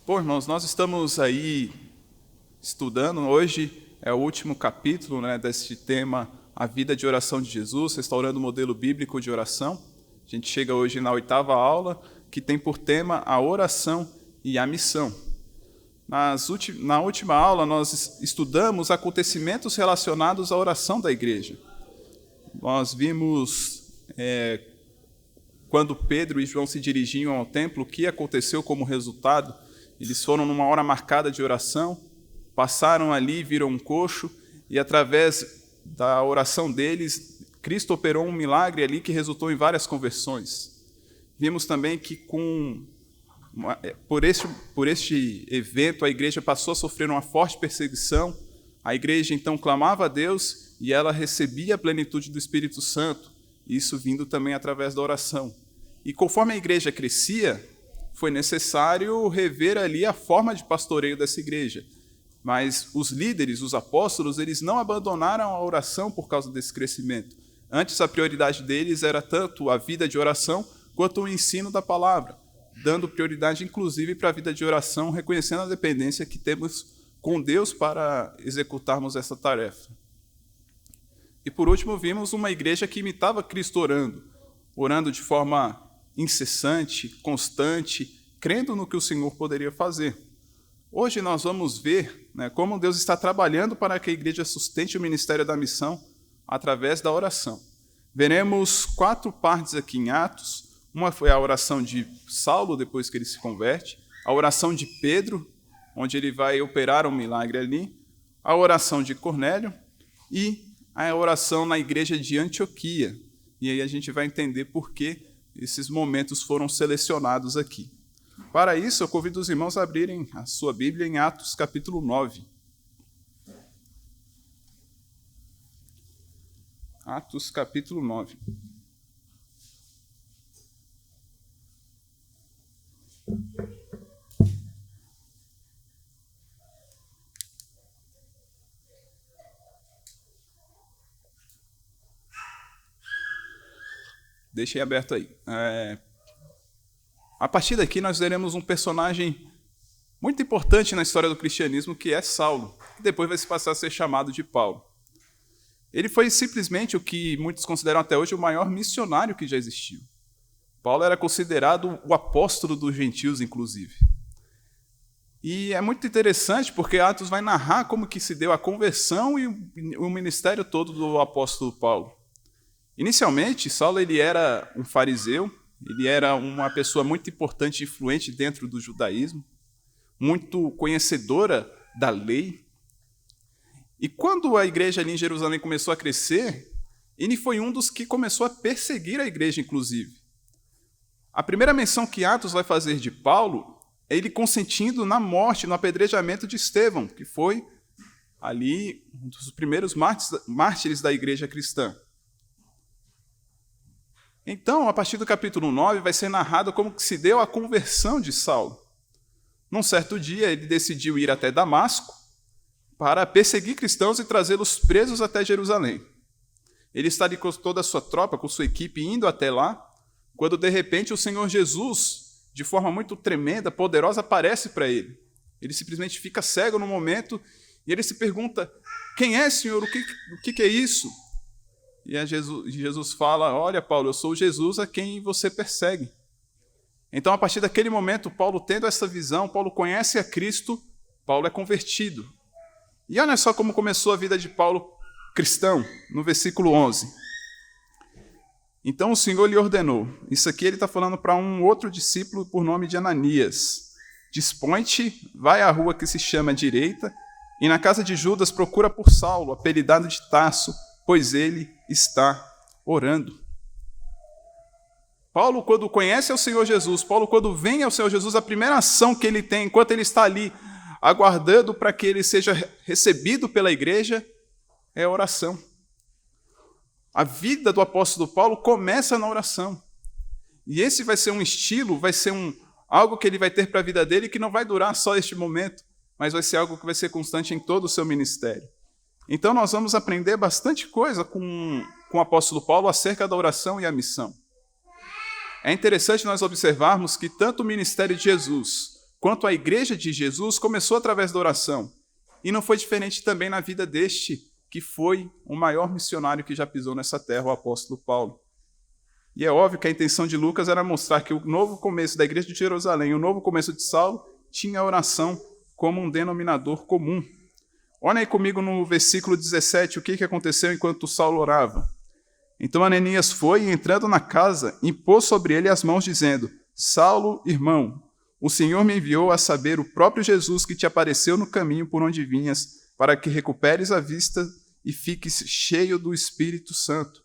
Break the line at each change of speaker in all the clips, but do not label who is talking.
Bom, irmãos, nós estamos aí estudando, hoje é o último capítulo, desse tema, a vida de oração de Jesus, restaurando o modelo bíblico de oração. A gente chega hoje na 8ª aula, que tem por tema a oração e a missão. Na última aula, nós estudamos acontecimentos relacionados à oração da igreja. Nós vimos quando Pedro e João se dirigiam ao templo, o que aconteceu como resultado. Eles foram numa hora marcada de oração, passaram ali, viram um coxo, e através da oração deles, Cristo operou um milagre ali que resultou em várias conversões. Vimos também que por este evento a igreja passou a sofrer uma forte perseguição. A igreja então clamava a Deus e ela recebia a plenitude do Espírito Santo, isso vindo também através da oração. E conforme a igreja crescia, foi necessário rever ali a forma de pastoreio dessa igreja. Mas os líderes, os apóstolos, eles não abandonaram a oração por causa desse crescimento. Antes, a prioridade deles era tanto a vida de oração quanto o ensino da palavra, dando prioridade, inclusive, para a vida de oração, reconhecendo a dependência que temos com Deus para executarmos essa tarefa. E, por último, vimos uma igreja que imitava Cristo orando de forma incessante, constante, crendo no que o Senhor poderia fazer. Hoje nós vamos ver como Deus está trabalhando para que a igreja sustente o ministério da missão através da oração. Veremos 4 partes aqui em Atos. Uma foi a oração de Saulo, depois que ele se converte, a oração de Pedro, onde ele vai operar um milagre ali, a oração de Cornélio e a oração na igreja de Antioquia. E aí a gente vai entender por que esses momentos foram selecionados aqui. Para isso, eu convido os irmãos a abrirem a sua Bíblia em Atos, capítulo 9. Atos, capítulo 9. Deixei aberto aí. A partir daqui nós veremos um personagem muito importante na história do cristianismo, que é Saulo, que depois vai se passar a ser chamado de Paulo. Ele foi simplesmente o que muitos consideram até hoje o maior missionário que já existiu. Paulo era considerado o apóstolo dos gentios, inclusive. E é muito interessante porque Atos vai narrar como que se deu a conversão e o ministério todo do apóstolo Paulo. Inicialmente, Saulo ele era um fariseu, ele era uma pessoa muito importante e influente dentro do judaísmo, muito conhecedora da lei. E quando a igreja ali em Jerusalém começou a crescer, ele foi um dos que começou a perseguir a igreja, inclusive. A primeira menção que Atos vai fazer de Paulo é ele consentindo na morte, no apedrejamento de Estevão, que foi ali um dos primeiros mártires da igreja cristã. Então, a partir do capítulo 9, vai ser narrado como que se deu a conversão de Saulo. Num certo dia, ele decidiu ir até Damasco para perseguir cristãos e trazê-los presos até Jerusalém. Ele está ali com toda a sua tropa, com sua equipe, indo até lá, quando, de repente, o Senhor Jesus, de forma muito tremenda, poderosa, aparece para ele. Ele simplesmente fica cego no momento e ele se pergunta: quem é, Senhor? O que é isso? E Jesus fala: olha, Paulo, eu sou Jesus a quem você persegue. Então, a partir daquele momento, Paulo tendo essa visão, Paulo conhece a Cristo, Paulo é convertido. E olha só como começou a vida de Paulo cristão, no versículo 11. Então o Senhor lhe ordenou. Isso aqui ele está falando para um outro discípulo por nome de Ananias. Dispõe-te, vai à rua que se chama Direita, e na casa de Judas procura por Saulo, apelidado de Tarso, pois ele está orando. Paulo, quando conhece ao Senhor Jesus, Paulo, quando vem ao Senhor Jesus, a primeira ação que ele tem, enquanto ele está ali, aguardando para que ele seja recebido pela igreja, é a oração. A vida do apóstolo Paulo começa na oração. E esse vai ser um estilo, vai ser algo que ele vai ter para a vida dele, que não vai durar só este momento, mas vai ser algo que vai ser constante em todo o seu ministério. Então nós vamos aprender bastante coisa com o apóstolo Paulo acerca da oração e a missão. É interessante nós observarmos que tanto o ministério de Jesus quanto a igreja de Jesus começou através da oração. E não foi diferente também na vida deste, que foi o maior missionário que já pisou nessa terra, o apóstolo Paulo. E é óbvio que a intenção de Lucas era mostrar que o novo começo da igreja de Jerusalém, o novo começo de Saulo, tinha a oração como um denominador comum. Olha aí comigo no versículo 17, o que aconteceu enquanto Saulo orava. Então Ananias foi, e entrando na casa, impôs sobre ele as mãos, dizendo: Saulo, irmão, o Senhor me enviou a saber o próprio Jesus que te apareceu no caminho por onde vinhas, para que recuperes a vista e fiques cheio do Espírito Santo.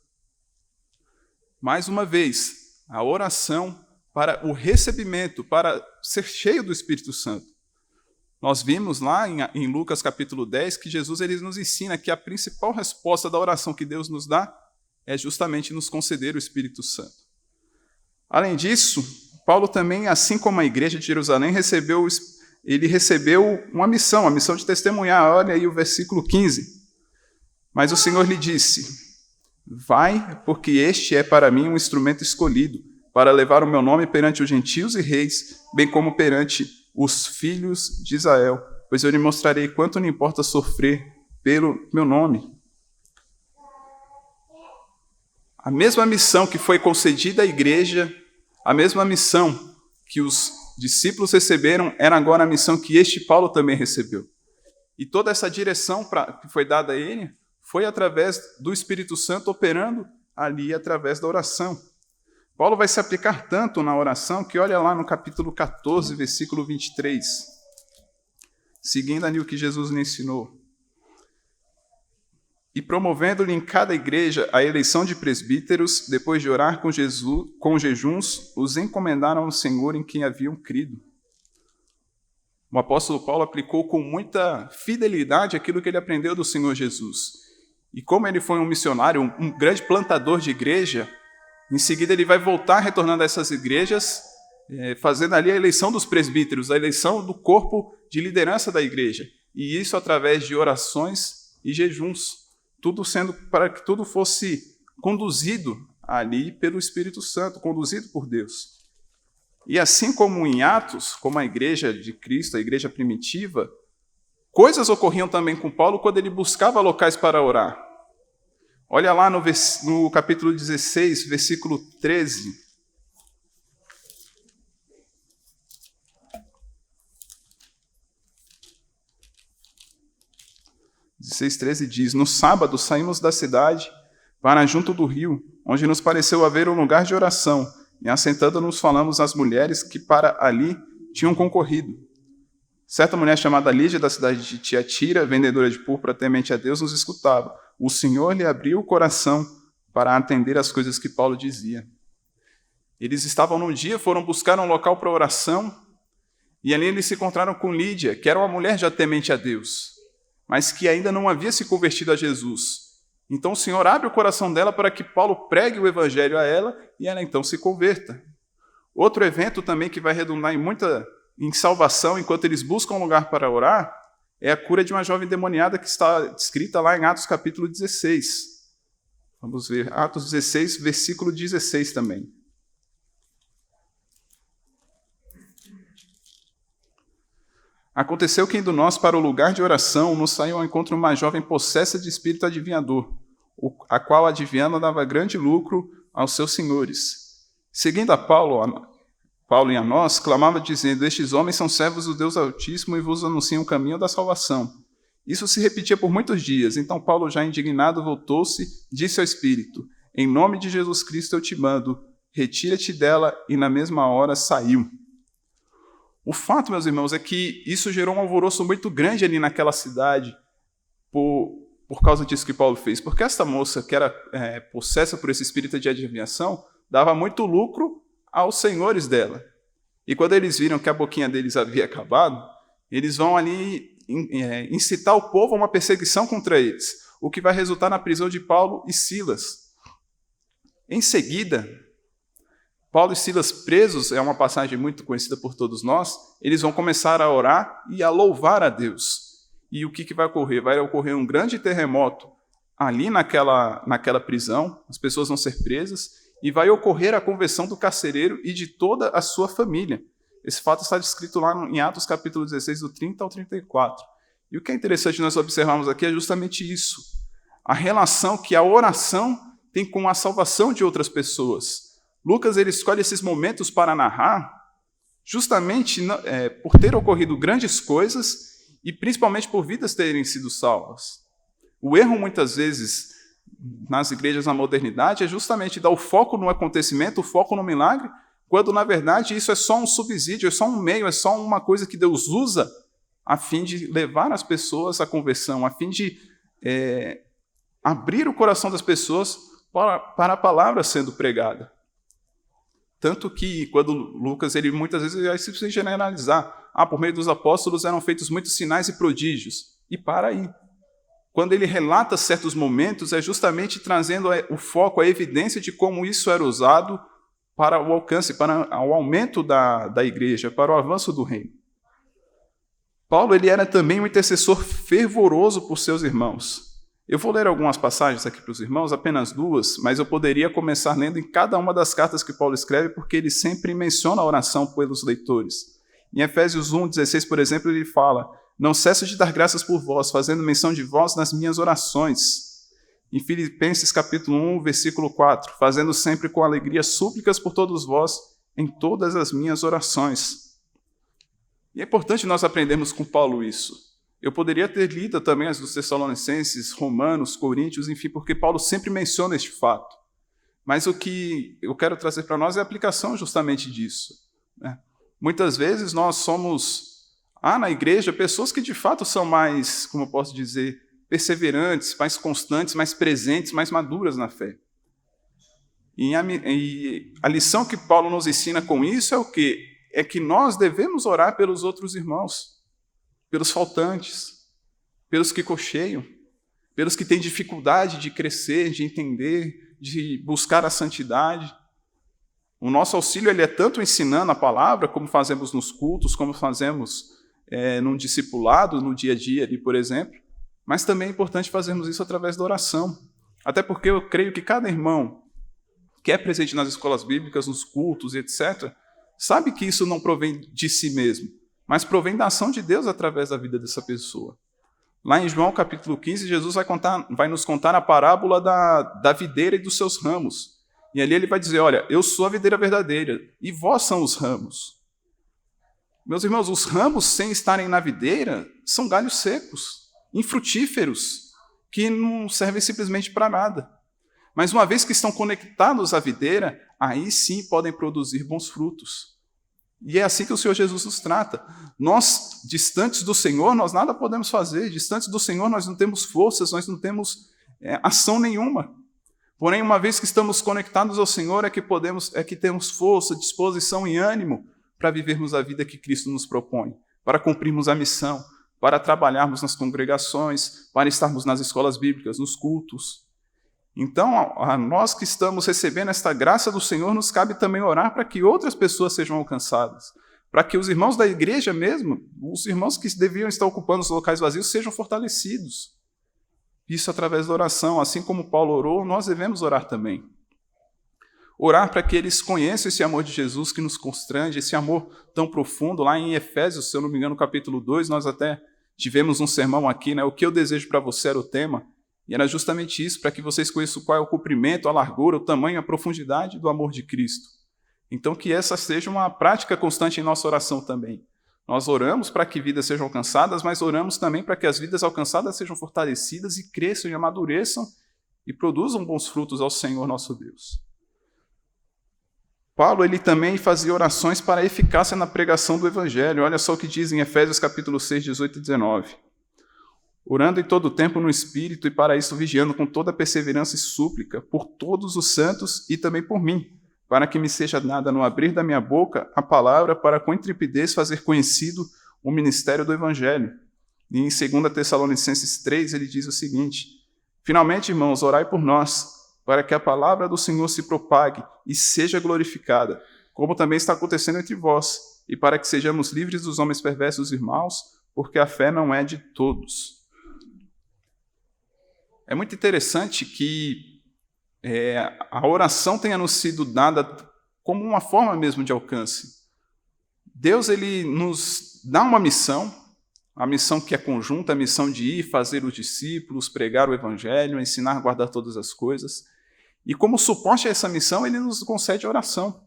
Mais uma vez, a oração para o recebimento, para ser cheio do Espírito Santo. Nós vimos lá em Lucas capítulo 10 que Jesus ele nos ensina que a principal resposta da oração que Deus nos dá é justamente nos conceder o Espírito Santo. Além disso, Paulo também, assim como a igreja de Jerusalém, recebeu uma missão, a missão de testemunhar. Olha aí o versículo 15. Mas o Senhor lhe disse: vai, porque este é para mim um instrumento escolhido, para levar o meu nome perante os gentios e reis, bem como perante os filhos de Israel, pois eu lhe mostrarei quanto lhe importa sofrer pelo meu nome. A mesma missão que foi concedida à igreja, a mesma missão que os discípulos receberam, era agora a missão que este Paulo também recebeu. E toda essa direção que foi dada a ele foi através do Espírito Santo operando ali através da oração. Paulo vai se aplicar tanto na oração que olha lá no capítulo 14, versículo 23, seguindo ali o que Jesus lhe ensinou. E promovendo-lhe em cada igreja a eleição de presbíteros, depois de orar com jejuns, os encomendaram ao Senhor em quem haviam crido. O apóstolo Paulo aplicou com muita fidelidade aquilo que ele aprendeu do Senhor Jesus. E como ele foi um missionário, um grande plantador de igreja, em seguida ele vai voltar retornando a essas igrejas, fazendo ali a eleição dos presbíteros, a eleição do corpo de liderança da igreja. E isso através de orações e jejuns. Tudo sendo para que tudo fosse conduzido ali pelo Espírito Santo, conduzido por Deus. E assim como em Atos, como a igreja de Cristo, a igreja primitiva, coisas ocorriam também com Paulo quando ele buscava locais para orar. Olha lá no capítulo 16, versículo 13. 16:13 diz: no sábado saímos da cidade para junto do rio, onde nos pareceu haver um lugar de oração, e assentando-nos falamos às mulheres que para ali tinham concorrido. Certa mulher chamada Lídia, da cidade de Tiatira, vendedora de púrpura temente a Deus, nos escutava. O Senhor lhe abriu o coração para atender às coisas que Paulo dizia. Eles estavam num dia, foram buscar um local para oração, e ali eles se encontraram com Lídia, que era uma mulher já temente a Deus, mas que ainda não havia se convertido a Jesus. Então o Senhor abre o coração dela para que Paulo pregue o evangelho a ela e ela então se converta. Outro evento também que vai redundar em salvação enquanto eles buscam um lugar para orar é a cura de uma jovem endemoniada que está descrita lá em Atos capítulo 16. Vamos ver, Atos 16, versículo 16 também. Aconteceu que, indo nós para o lugar de oração, nos saiu ao encontro uma jovem possessa de espírito adivinhador, a qual adivinhando dava grande lucro aos seus senhores. Seguindo a Paulo e a nós, clamava dizendo: estes homens são servos do Deus Altíssimo e vos anunciam o caminho da salvação. Isso se repetia por muitos dias. Então Paulo, já indignado, voltou-se e disse ao espírito: em nome de Jesus Cristo eu te mando, retira-te dela, e na mesma hora saiu. O fato, meus irmãos, é que isso gerou um alvoroço muito grande ali naquela cidade por causa disso que Paulo fez. Porque essa moça, que era possessa por esse espírito de adivinhação, dava muito lucro aos senhores dela. E quando eles viram que a boquinha deles havia acabado, eles vão ali incitar o povo a uma perseguição contra eles, o que vai resultar na prisão de Paulo e Silas. Em seguida, Paulo e Silas presos, é uma passagem muito conhecida por todos nós, eles vão começar a orar e a louvar a Deus. E o que vai ocorrer? Vai ocorrer um grande terremoto ali naquela prisão, as pessoas vão ser presas, e vai ocorrer a conversão do carcereiro e de toda a sua família. Esse fato está descrito lá em Atos capítulo 16, do 30 ao 34. E o que é interessante nós observarmos aqui é justamente isso. A relação que a oração tem com a salvação de outras pessoas. Lucas ele escolhe esses momentos para narrar justamente por ter ocorrido grandes coisas e principalmente por vidas terem sido salvas. O erro, muitas vezes, nas igrejas na modernidade, é justamente dar o foco no acontecimento, o foco no milagre, quando, na verdade, isso é só um subsídio, é só um meio, é só uma coisa que Deus usa a fim de levar as pessoas à conversão, a fim de abrir o coração das pessoas para a palavra sendo pregada. Tanto que, quando Lucas, ele muitas vezes vai se generalizar, por meio dos apóstolos eram feitos muitos sinais e prodígios. E para aí. Quando ele relata certos momentos, é justamente trazendo o foco, a evidência de como isso era usado para o alcance, para o aumento da igreja, para o avanço do reino. Paulo ele era também um intercessor fervoroso por seus irmãos. Eu vou ler algumas passagens aqui para os irmãos, apenas 2, mas eu poderia começar lendo em cada uma das cartas que Paulo escreve, porque ele sempre menciona a oração pelos leitores. Em Efésios 1:16, por exemplo, ele fala: não cesso de dar graças por vós, fazendo menção de vós nas minhas orações. Em Filipenses capítulo 1, versículo 4, fazendo sempre com alegria súplicas por todos vós, em todas as minhas orações. E é importante nós aprendermos com Paulo isso. Eu poderia ter lido também as dos Tessalonicenses, Romanos, Coríntios, enfim, porque Paulo sempre menciona este fato. Mas o que eu quero trazer para nós é a aplicação justamente disso, né? Muitas vezes nós somos, na igreja, pessoas que de fato são mais, como eu posso dizer, perseverantes, mais constantes, mais presentes, mais maduras na fé. E a lição que Paulo nos ensina com isso é o quê? É que nós devemos orar pelos outros irmãos, pelos faltantes, pelos que cocheiam, pelos que têm dificuldade de crescer, de entender, de buscar a santidade. O nosso auxílio ele é tanto ensinando a palavra, como fazemos nos cultos, como fazemos num discipulado, no dia a dia, ali, por exemplo, mas também é importante fazermos isso através da oração. Até porque eu creio que cada irmão que é presente nas escolas bíblicas, nos cultos, etc., sabe que isso não provém de si mesmo, mas provém da ação de Deus através da vida dessa pessoa. Lá em João capítulo 15, Jesus vai nos contar a parábola da videira e dos seus ramos. E ali ele vai dizer: olha, eu sou a videira verdadeira, e vós são os ramos. Meus irmãos, os ramos, sem estarem na videira, são galhos secos, infrutíferos, que não servem simplesmente para nada. Mas uma vez que estão conectados à videira, aí sim podem produzir bons frutos. E é assim que o Senhor Jesus nos trata. Nós, distantes do Senhor, nós nada podemos fazer. Distantes do Senhor, nós não temos forças, nós não temos ação nenhuma. Porém, uma vez que estamos conectados ao Senhor, é que temos força, disposição e ânimo para vivermos a vida que Cristo nos propõe, para cumprirmos a missão, para trabalharmos nas congregações, para estarmos nas escolas bíblicas, nos cultos. Então, a nós que estamos recebendo esta graça do Senhor, nos cabe também orar para que outras pessoas sejam alcançadas, para que os irmãos da igreja mesmo, os irmãos que deviam estar ocupando os locais vazios, sejam fortalecidos. Isso através da oração. Assim como Paulo orou, nós devemos orar também. Orar para que eles conheçam esse amor de Jesus que nos constrange, esse amor tão profundo. Lá em Efésios, se eu não me engano, capítulo 2, nós até tivemos um sermão aqui, né? O que eu desejo para você era o tema. E era justamente isso, para que vocês conheçam qual é o comprimento, a largura, o tamanho, a profundidade do amor de Cristo. Então, que essa seja uma prática constante em nossa oração também. Nós oramos para que vidas sejam alcançadas, mas oramos também para que as vidas alcançadas sejam fortalecidas e cresçam e amadureçam e produzam bons frutos ao Senhor nosso Deus. Paulo ele também fazia orações para a eficácia na pregação do Evangelho. Olha só o que diz em Efésios capítulo 6, 18 e 19. Orando em todo o tempo no Espírito, e para isso vigiando com toda perseverança e súplica, por todos os santos e também por mim, para que me seja dada no abrir da minha boca a palavra, para com intrepidez fazer conhecido o ministério do Evangelho. E em 2 Tessalonicenses 3, ele diz o seguinte: finalmente, irmãos, orai por nós, para que a palavra do Senhor se propague e seja glorificada, como também está acontecendo entre vós, e para que sejamos livres dos homens perversos e maus, porque a fé não é de todos. É muito interessante que a oração tenha nos sido dada como uma forma mesmo de alcance. Deus ele nos dá uma missão, a missão que é conjunta, a missão de ir, fazer os discípulos, pregar o evangelho, ensinar a guardar todas as coisas. E como suporte a essa missão, ele nos concede a oração.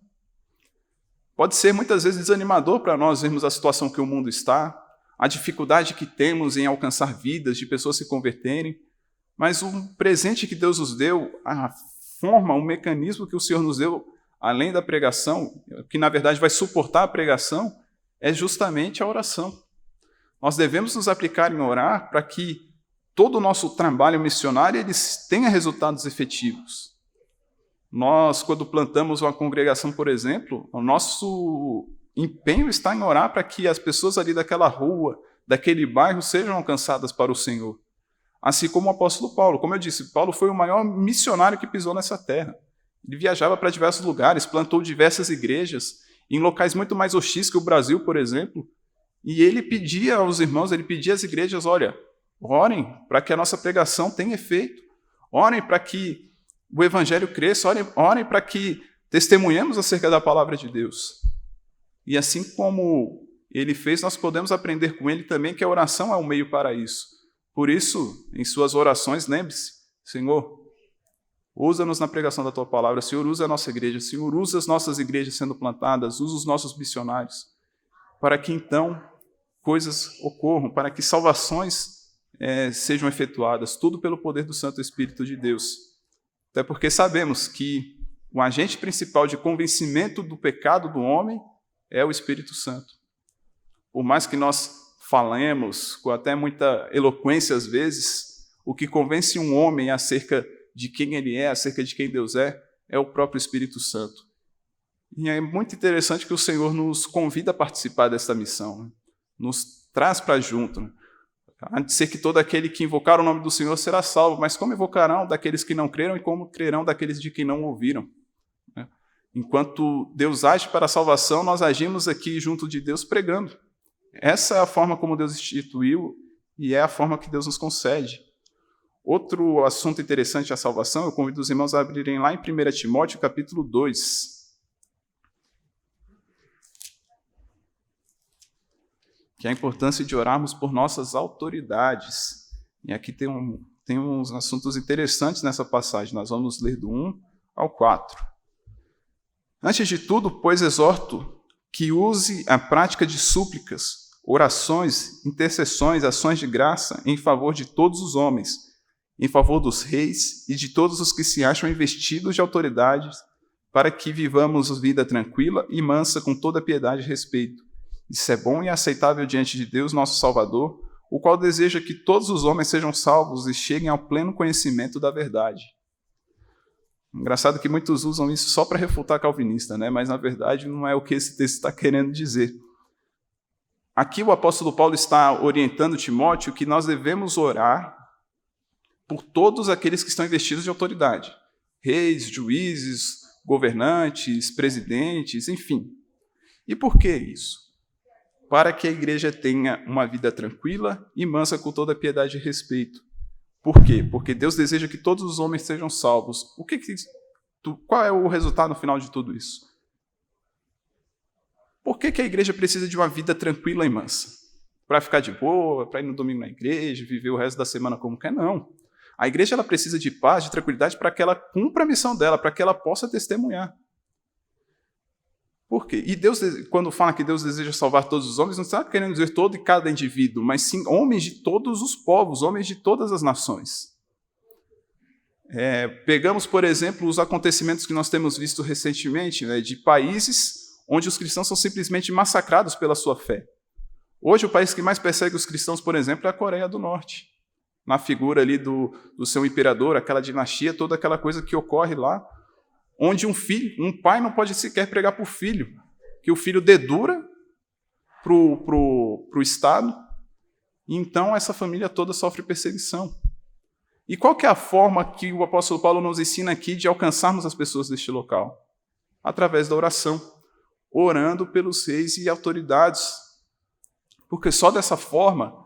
Pode ser muitas vezes desanimador para nós vermos a situação que o mundo está, a dificuldade que temos em alcançar vidas, de pessoas se converterem, mas o presente que Deus nos deu, a forma, o mecanismo que o Senhor nos deu, além da pregação, que na verdade vai suportar a pregação, é justamente a oração. Nós devemos nos aplicar em orar para que todo o nosso trabalho missionário ele tenha resultados efetivos. Nós, quando plantamos uma congregação, por exemplo, o nosso empenho está em orar para que as pessoas ali daquela rua, daquele bairro, sejam alcançadas para o Senhor. Assim como o apóstolo Paulo. Como eu disse, Paulo foi o maior missionário que pisou nessa terra. Ele viajava para diversos lugares, plantou diversas igrejas, em locais muito mais hostis que o Brasil, por exemplo, e ele pedia aos irmãos, ele pedia às igrejas, olha, orem para que a nossa pregação tenha efeito, orem para que o evangelho cresça, orem para que testemunhemos acerca da palavra de Deus. E assim como ele fez, nós podemos aprender com ele também que a oração é um meio para isso. Por isso, em suas orações, lembre-se, Senhor, usa-nos na pregação da Tua palavra, Senhor, usa a nossa igreja, Senhor, usa as nossas igrejas sendo plantadas, usa os nossos missionários, para que então coisas ocorram, para que salvações sejam efetuadas, tudo pelo poder do Santo Espírito de Deus. Até porque sabemos que o agente principal de convencimento do pecado do homem é o Espírito Santo. Por mais que nós falemos, com até muita eloquência às vezes, o que convence um homem acerca de quem ele é, acerca de quem Deus é o próprio Espírito Santo. E é muito interessante que o Senhor nos convida a participar desta missão, né? Nos traz para junto. Né? Há de ser que todo aquele que invocar o nome do Senhor será salvo, mas como invocarão daqueles que não creram e como crerão daqueles de quem não ouviram? Né? Enquanto Deus age para a salvação, nós agimos aqui junto de Deus pregando. Essa é a forma como Deus instituiu e é a forma que Deus nos concede. Outro assunto interessante da salvação, eu convido os irmãos a abrirem lá em 1 Timóteo, capítulo 2. Que é a importância de orarmos por nossas autoridades. E aqui tem uns assuntos interessantes nessa passagem. Nós vamos ler do 1 ao 4. Antes de tudo, pois, exorto que use a prática de súplicas, orações, intercessões, ações de graça em favor de todos os homens, em favor dos reis e de todos os que se acham investidos de autoridades, para que vivamos vida tranquila e mansa com toda piedade e respeito. Isso é bom e aceitável diante de Deus, nosso Salvador, o qual deseja que todos os homens sejam salvos e cheguem ao pleno conhecimento da verdade. Engraçado que muitos usam isso só para refutar calvinista, né? Mas na verdade não é o que esse texto está querendo dizer. Aqui o apóstolo Paulo está orientando Timóteo que nós devemos orar por todos aqueles que estão investidos de autoridade. Reis, juízes, governantes, presidentes, enfim. E por que isso? Para que a igreja tenha uma vida tranquila e mansa com toda piedade e respeito. Por quê? Porque Deus deseja que todos os homens sejam salvos. Qual é o resultado final de tudo isso? Por que a igreja precisa de uma vida tranquila e mansa? Para ficar de boa, para ir no domingo na igreja, viver o resto da semana como quer? Não. A igreja ela precisa de paz, de tranquilidade para que ela cumpra a missão dela, para que ela possa testemunhar. Por quê? E Deus, quando fala que Deus deseja salvar todos os homens, não está querendo dizer todo e cada indivíduo, mas sim homens de todos os povos, homens de todas as nações. Pegamos, por exemplo, os acontecimentos que nós temos visto recentemente, né, de países onde os cristãos são simplesmente massacrados pela sua fé. Hoje, o país que mais persegue os cristãos, por exemplo, é a Coreia do Norte. Na figura ali do seu imperador, aquela dinastia, toda aquela coisa que ocorre lá, onde um pai não pode sequer pregar para o filho, que o filho dedura para o Estado, e então essa família toda sofre perseguição. E qual que é a forma que o apóstolo Paulo nos ensina aqui de alcançarmos as pessoas deste local? Através da oração, orando pelos reis e autoridades, porque só dessa forma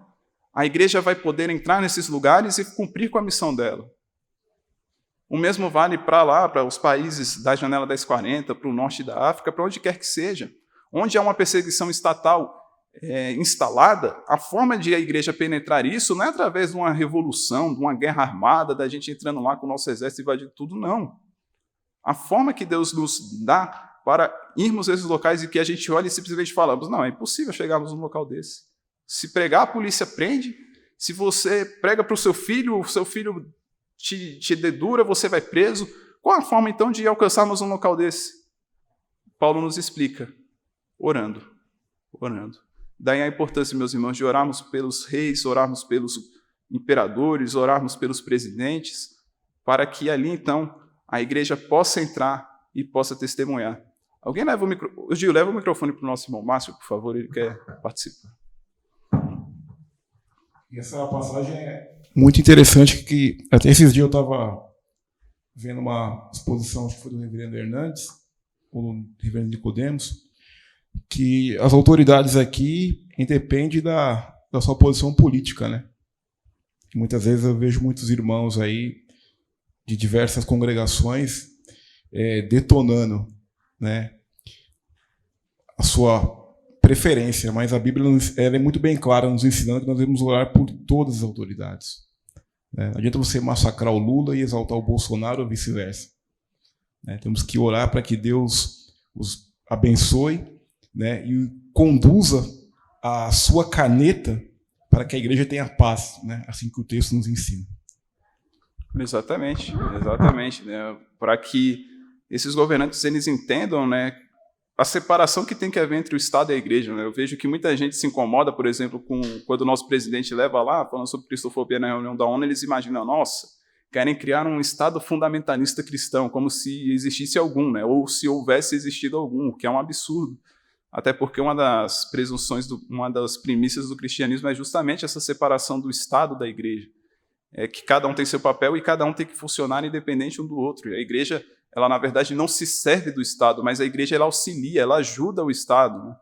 a igreja vai poder entrar nesses lugares e cumprir com a missão dela. O mesmo vale para os países da janela 1040, para o norte da África, para onde quer que seja. Onde há uma perseguição estatal instalada, a forma de a igreja penetrar isso não é através de uma revolução, de uma guerra armada, da gente entrando lá com o nosso exército e invadindo tudo, não. A forma que Deus nos dá para irmos a esses locais e que a gente olha e simplesmente falamos, não, é impossível chegarmos num local desse. Se pregar, a polícia prende. Se você prega para o seu filho te dedura, você vai preso. Qual a forma, então, de alcançarmos um local desse? Paulo nos explica, orando. Daí a importância, meus irmãos, de orarmos pelos reis, orarmos pelos imperadores, orarmos pelos presidentes, para que ali, então, a igreja possa entrar e possa testemunhar. Alguém leva o microfone? Gil, leva o microfone para o nosso irmão Márcio, por favor, ele quer participar.
E essa passagem é muito interessante, que até esses dias eu estava vendo uma exposição, acho que foi do reverendo Hernandes, ou do reverendo Nicodemos, que as autoridades aqui independem da sua posição política, né? Muitas vezes eu vejo muitos irmãos aí de diversas congregações detonando, né, a sua preferência, mas a Bíblia ela é muito bem clara, nos ensinando que nós devemos orar por todas as autoridades. Não adianta você massacrar o Lula e exaltar o Bolsonaro ou vice-versa. Temos que orar para que Deus os abençoe, né, e conduza a sua caneta para que a igreja tenha paz, né, assim que o texto nos ensina.
Exatamente, né, para que esses governantes eles entendam, né, a separação que tem que haver entre o Estado e a igreja. Né? Eu vejo que muita gente se incomoda, por exemplo, quando o nosso presidente leva lá, falando sobre cristofobia na reunião da ONU, eles imaginam, nossa, querem criar um Estado fundamentalista cristão, como se existisse algum, né? Ou se houvesse existido algum, o que é um absurdo. Até porque uma das presunções, uma das premissas do cristianismo é justamente essa separação do Estado da igreja. É que cada um tem seu papel e cada um tem que funcionar independente um do outro. E a igreja, ela na verdade não se serve do Estado, mas a igreja ela auxilia, ela ajuda o Estado, né?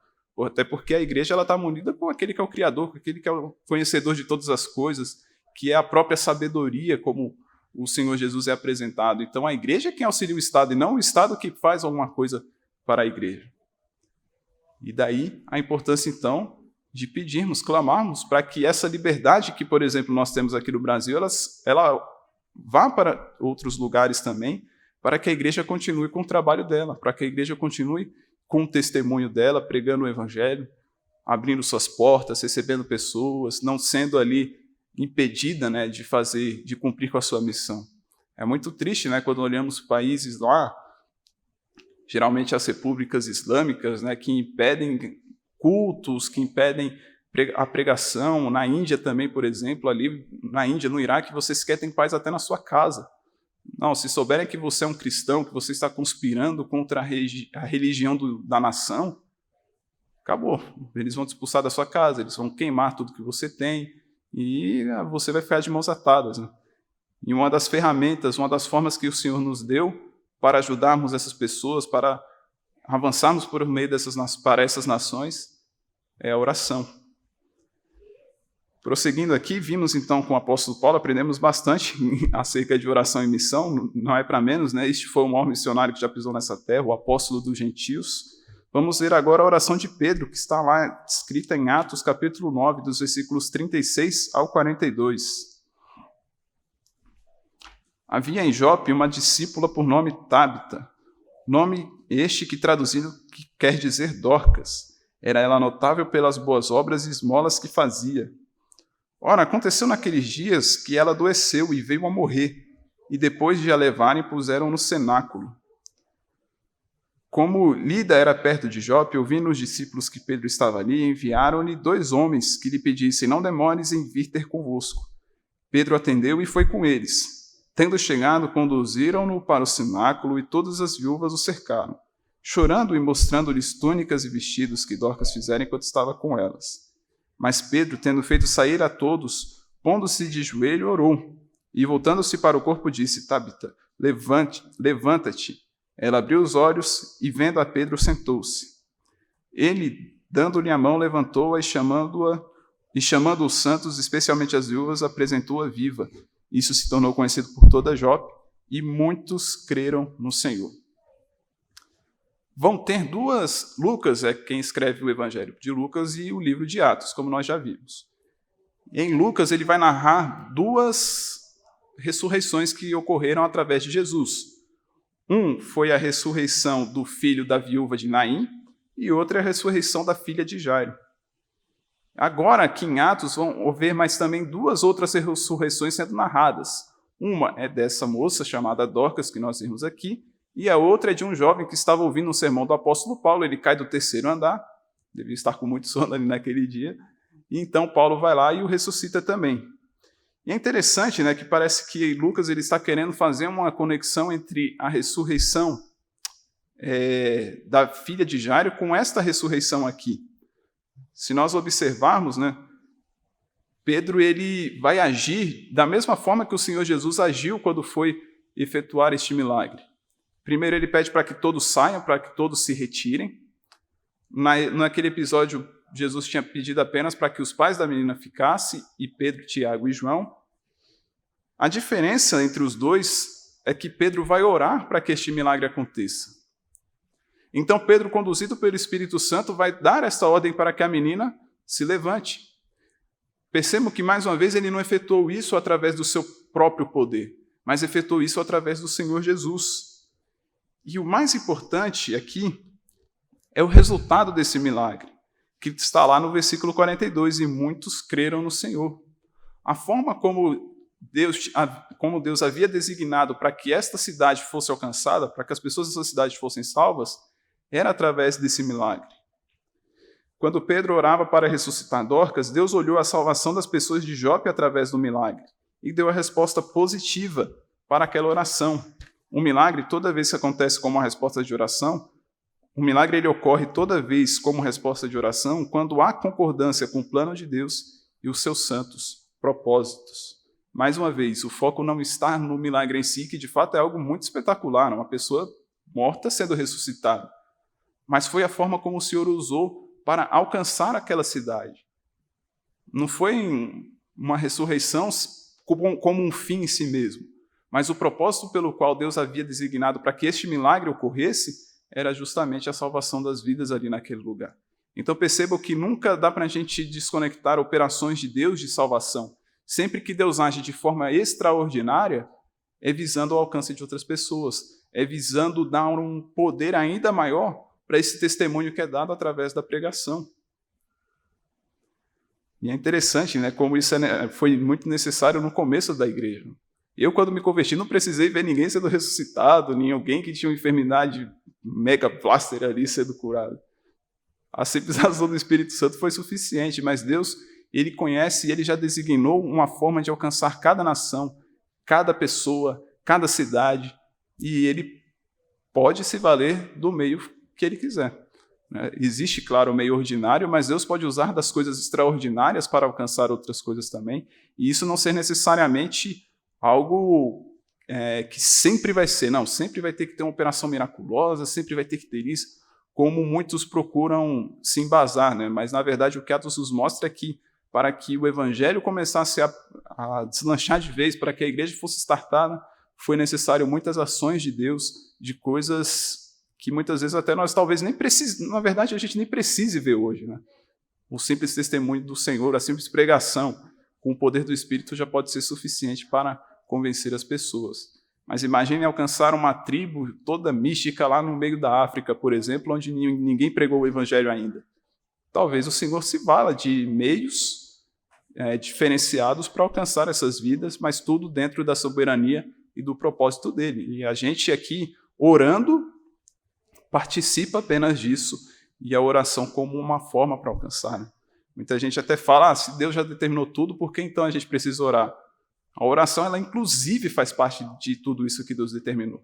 Até porque a igreja está munida com aquele que é o Criador, com aquele que é o conhecedor de todas as coisas, que é a própria sabedoria, como o Senhor Jesus é apresentado. Então a igreja é quem auxilia o Estado, e não o Estado que faz alguma coisa para a igreja. E daí a importância, então, de pedirmos, clamarmos para que essa liberdade que, por exemplo, nós temos aqui no Brasil, ela vá para outros lugares também, para que a igreja continue com o trabalho dela, para que a igreja continue com o testemunho dela, pregando o evangelho, abrindo suas portas, recebendo pessoas, não sendo ali impedida, né, de cumprir com a sua missão. É muito triste, né, quando olhamos países lá, geralmente as repúblicas islâmicas, né, que impedem cultos, que impedem a pregação. Na Índia também, por exemplo, ali na Índia, no Iraque, você sequer tem paz até na sua casa. Não, se souberem que você é um cristão, que você está conspirando contra a religião da nação, acabou. Eles vão te expulsar da sua casa, eles vão queimar tudo que você tem e você vai ficar de mãos atadas. Né? E uma das ferramentas, uma das formas que o Senhor nos deu para ajudarmos essas pessoas, para avançarmos por meio para essas nações, é a oração. Prosseguindo aqui, vimos então com o apóstolo Paulo, aprendemos bastante acerca de oração e missão, não é para menos, né? Este foi o maior missionário que já pisou nessa terra, o apóstolo dos gentios. Vamos ver agora a oração de Pedro, que está lá escrita em Atos, capítulo 9, dos versículos 36 ao 42. Havia em Jope uma discípula por nome Tábita, nome este que traduzido quer dizer Dorcas. Era ela notável pelas boas obras e esmolas que fazia. Ora, aconteceu naqueles dias que ela adoeceu e veio a morrer, e depois de a levarem, puseram no cenáculo. Como Lida era perto de Jope, ouvindo os discípulos que Pedro estava ali, enviaram-lhe 2 homens que lhe pedissem, não demores em vir ter convosco. Pedro atendeu e foi com eles. Tendo chegado, conduziram-no para o cenáculo e todas as viúvas o cercaram, chorando e mostrando-lhes túnicas e vestidos que Dorcas fizera enquanto estava com elas. Mas Pedro, tendo feito sair a todos, pondo-se de joelho, orou, e voltando-se para o corpo disse, Tábita, levanta-te. Ela abriu os olhos e, vendo a Pedro, sentou-se. Ele, dando-lhe a mão, levantou-a e chamando os santos, especialmente as viúvas, apresentou-a viva. Isso se tornou conhecido por toda Jope, e muitos creram no Senhor. vão ter Lucas é quem escreve o Evangelho de Lucas e o livro de Atos, como nós já vimos. E em Lucas ele vai narrar 2 ressurreições que ocorreram através de Jesus. Foi a ressurreição do filho da viúva de Naim e outra é a ressurreição da filha de Jairo. Agora, aqui em Atos, vão haver mais também 2 outras ressurreições sendo narradas. Uma é dessa moça chamada Dorcas, que nós vimos aqui, e a outra é de um jovem que estava ouvindo um sermão do apóstolo Paulo. Ele cai do 3º andar, devia estar com muito sono ali naquele dia, e então Paulo vai lá e o ressuscita também. E é interessante, né, que parece que Lucas ele está querendo fazer uma conexão entre a ressurreição da filha de Jairo com esta ressurreição aqui. Se nós observarmos, né, Pedro ele vai agir da mesma forma que o Senhor Jesus agiu quando foi efetuar este milagre. Primeiro ele pede para que todos saiam, para que todos se retirem. Naquele episódio, Jesus tinha pedido apenas para que os pais da menina ficassem, e Pedro, Tiago e João. A diferença entre os dois é que Pedro vai orar para que este milagre aconteça. Então Pedro, conduzido pelo Espírito Santo, vai dar esta ordem para que a menina se levante. Percebam que, mais uma vez, ele não efetuou isso através do seu próprio poder, mas efetuou isso através do Senhor Jesus. E o mais importante aqui é o resultado desse milagre, que está lá no versículo 42, e muitos creram no Senhor. A forma como Deus havia designado para que esta cidade fosse alcançada, para que as pessoas dessa cidade fossem salvas, era através desse milagre. Quando Pedro orava para ressuscitar Dorcas, Deus olhou a salvação das pessoas de Jope através do milagre e deu a resposta positiva para aquela oração. Um milagre, toda vez que acontece como uma resposta de oração, o milagre ele ocorre toda vez como resposta de oração quando há concordância com o plano de Deus e os seus santos propósitos. Mais uma vez, o foco não está no milagre em si, que de fato é algo muito espetacular, uma pessoa morta sendo ressuscitada. Mas foi a forma como o Senhor usou para alcançar aquela cidade. Não foi uma ressurreição como um fim em si mesmo, mas o propósito pelo qual Deus havia designado para que este milagre ocorresse era justamente a salvação das vidas ali naquele lugar. Então percebam que nunca dá para a gente desconectar operações de Deus de salvação. Sempre que Deus age de forma extraordinária, é visando o alcance de outras pessoas, é visando dar um poder ainda maior para esse testemunho que é dado através da pregação. E é interessante, né, como isso foi muito necessário no começo da igreja. Eu, quando me converti, não precisei ver ninguém sendo ressuscitado, nem alguém que tinha uma enfermidade mega plaster ali sendo curado. A simples ação do Espírito Santo foi suficiente, mas Deus, ele conhece e ele já designou uma forma de alcançar cada nação, cada pessoa, cada cidade, e ele pode se valer do meio que ele quiser. Existe, claro, o meio ordinário, mas Deus pode usar das coisas extraordinárias para alcançar outras coisas também, e isso não ser necessariamente algo que sempre vai ser, não, sempre vai ter que ter uma operação miraculosa, sempre vai ter que ter isso, como muitos procuram se embasar, né? Mas, na verdade, o que Atos nos mostra é que, para que o evangelho começasse a deslanchar de vez, para que a igreja fosse startada, foi necessário muitas ações de Deus, de coisas que muitas vezes até nós talvez nem precisemos, na verdade a gente nem precise ver hoje, né? O simples testemunho do Senhor, a simples pregação, com o poder do Espírito já pode ser suficiente para convencer as pessoas. Mas imagine alcançar uma tribo toda mística lá no meio da África, por exemplo, onde ninguém pregou o Evangelho ainda. Talvez o Senhor se vala de meios diferenciados para alcançar essas vidas, mas tudo dentro da soberania e do propósito dele. E a gente aqui, orando, participa apenas disso, e a oração como uma forma para alcançar. Né? Muita gente até fala, se Deus já determinou tudo, por que então a gente precisa orar? A oração, ela inclusive faz parte de tudo isso que Deus determinou.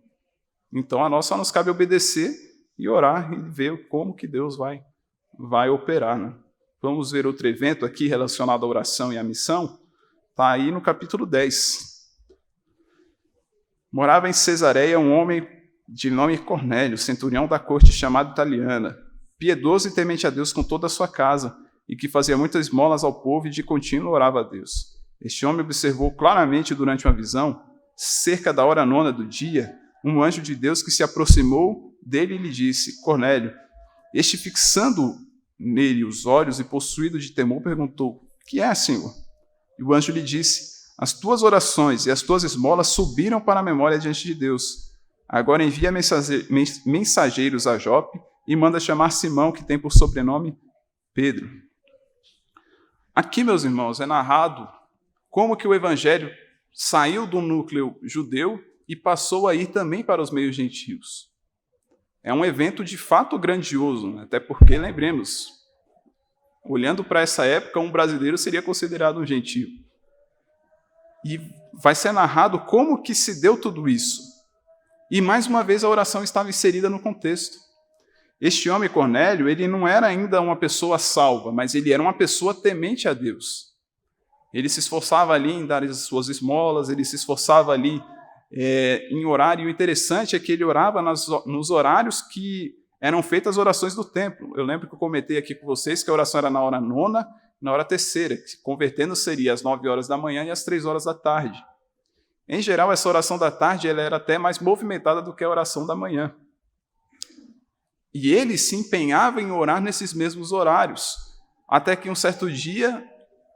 Então a nós só nos cabe obedecer e orar e ver como que Deus vai operar. Né? Vamos ver outro evento aqui relacionado à oração e à missão. Está aí no capítulo 10. Morava em Cesareia um homem de nome Cornélio, centurião da corte chamado Italiana, piedoso e temente a Deus com toda a sua casa, e que fazia muitas esmolas ao povo e de contínuo orava a Deus. Este homem observou claramente durante uma visão, cerca da hora 9 do dia, um anjo de Deus que se aproximou dele e lhe disse: Cornélio. Este, fixando nele os olhos e possuído de temor, perguntou: Que é, Senhor? E o anjo lhe disse: As tuas orações e as tuas esmolas subiram para a memória diante de Deus. Agora envia mensageiros a Jope e manda chamar Simão, que tem por sobrenome Pedro. Aqui, meus irmãos, é narrado como que o evangelho saiu do núcleo judeu e passou a ir também para os meios gentios. É um evento de fato grandioso, até porque, lembremos, olhando para essa época, um brasileiro seria considerado um gentio. E vai ser narrado como que se deu tudo isso. E, mais uma vez, a oração estava inserida no contexto. Este homem, Cornélio, ele não era ainda uma pessoa salva, mas ele era uma pessoa temente a Deus. Ele se esforçava ali em dar as suas esmolas, ele se esforçava ali em orar, e o interessante é que ele orava nos horários que eram feitas as orações do templo. Eu lembro que eu comentei aqui com vocês que a oração era na hora 9ª, na hora 3ª, que convertendo seria às 9 horas da manhã e às 3 horas da tarde. Em geral, essa oração da tarde ela era até mais movimentada do que a oração da manhã. E ele se empenhava em orar nesses mesmos horários, até que um certo dia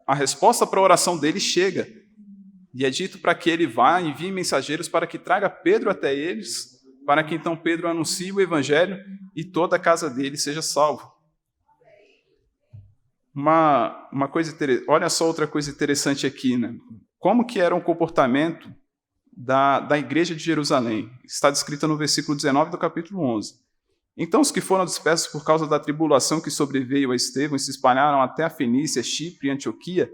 a resposta para a oração dele chega. E é dito para que ele vá, envie mensageiros para que traga Pedro até eles, para que então Pedro anuncie o evangelho e toda a casa dele seja salva. Uma coisa olha só outra coisa interessante aqui, né? Como que era o comportamento da igreja de Jerusalém? Está descrita no versículo 19 do capítulo 11. Então os que foram dispersos por causa da tribulação que sobreveio a Estevão e se espalharam até a Fenícia, Chipre e Antioquia,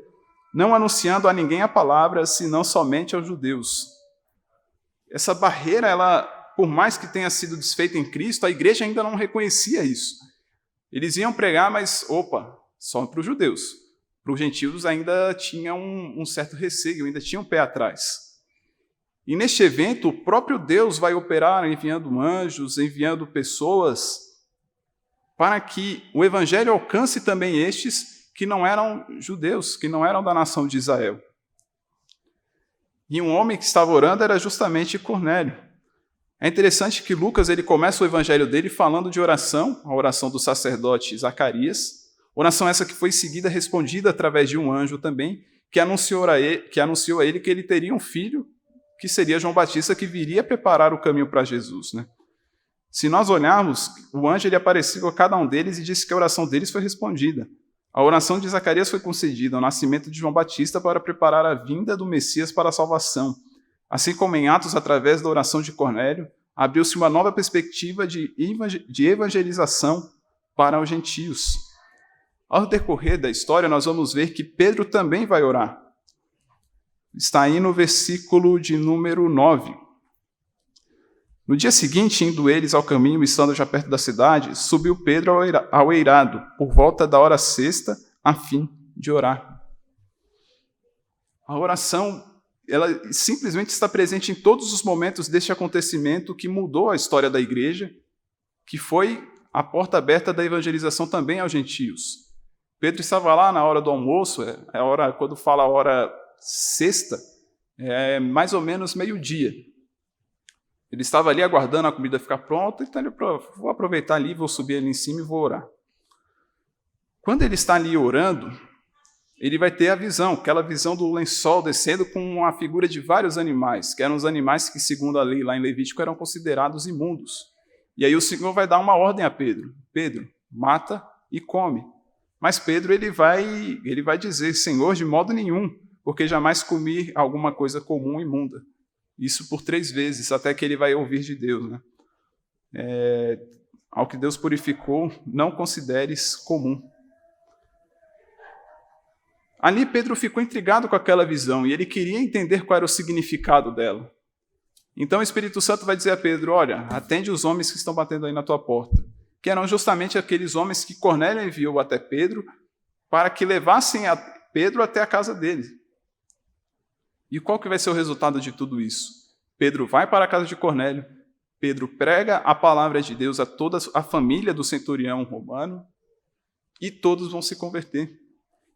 não anunciando a ninguém a palavra, senão somente aos judeus. Essa barreira, ela, por mais que tenha sido desfeita em Cristo, a igreja ainda não reconhecia isso. Eles iam pregar, mas, só para os judeus. Para os gentios ainda tinha um certo receio, ainda tinha um pé atrás. E neste evento, o próprio Deus vai operar enviando anjos, enviando pessoas, para que o evangelho alcance também estes que não eram judeus, que não eram da nação de Israel. E um homem que estava orando era justamente Cornélio. É interessante que Lucas ele começa o evangelho dele falando de oração, a oração do sacerdote Zacarias, oração essa que foi seguida, respondida através de um anjo também, que anunciou a ele que ele teria um filho, que seria João Batista, que viria preparar o caminho para Jesus, né? Se nós olharmos, o anjo ele apareceu a cada um deles e disse que a oração deles foi respondida. A oração de Zacarias foi concedida ao nascimento de João Batista para preparar a vinda do Messias para a salvação. Assim como em Atos, através da oração de Cornélio, abriu-se uma nova perspectiva de evangelização para os gentios. Ao decorrer da história, nós vamos ver que Pedro também vai orar. Está aí no versículo de número 9. No dia seguinte, indo eles ao caminho, estando já perto da cidade, subiu Pedro ao eirado, por volta da hora 6ª, a fim de orar. A oração, ela simplesmente está presente em todos os momentos deste acontecimento que mudou a história da igreja, que foi a porta aberta da evangelização também aos gentios. Pedro estava lá na hora do almoço, quando fala a hora 6ª, é mais ou menos meio-dia. Ele estava ali aguardando a comida ficar pronta, então ele vou aproveitar ali, vou subir ali em cima e vou orar. Quando ele está ali orando, ele vai ter a visão, aquela visão do lençol descendo com a figura de vários animais, que eram os animais que, segundo a lei lá em Levítico, eram considerados imundos. E aí o Senhor vai dar uma ordem a Pedro: Pedro, mata e come. Mas Pedro ele vai dizer: Senhor, de modo nenhum, porque jamais comi alguma coisa comum e imunda. Isso por 3 vezes, até que ele vai ouvir de Deus, né? Ao que Deus purificou, não consideres comum. Ali Pedro ficou intrigado com aquela visão, e ele queria entender qual era o significado dela. Então o Espírito Santo vai dizer a Pedro: olha, atende os homens que estão batendo aí na tua porta, que eram justamente aqueles homens que Cornélio enviou até Pedro, para que levassem a Pedro até a casa dele. E qual que vai ser o resultado de tudo isso? Pedro vai para a casa de Cornélio, Pedro prega a palavra de Deus a toda a família do centurião romano, e todos vão se converter.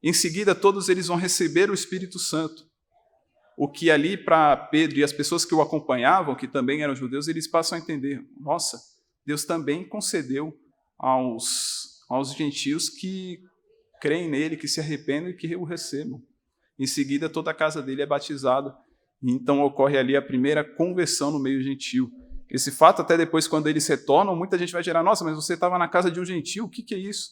Em seguida, todos eles vão receber o Espírito Santo. O que ali para Pedro e as pessoas que o acompanhavam, que também eram judeus, eles passam a entender: nossa, Deus também concedeu aos gentios que creem nele, que se arrependem e que o recebam. Em seguida, toda a casa dele é batizada. E então ocorre ali a primeira conversão no meio gentil. Esse fato, até depois, quando eles retornam, muita gente vai gerar: nossa, mas você estava na casa de um gentil, o que é isso?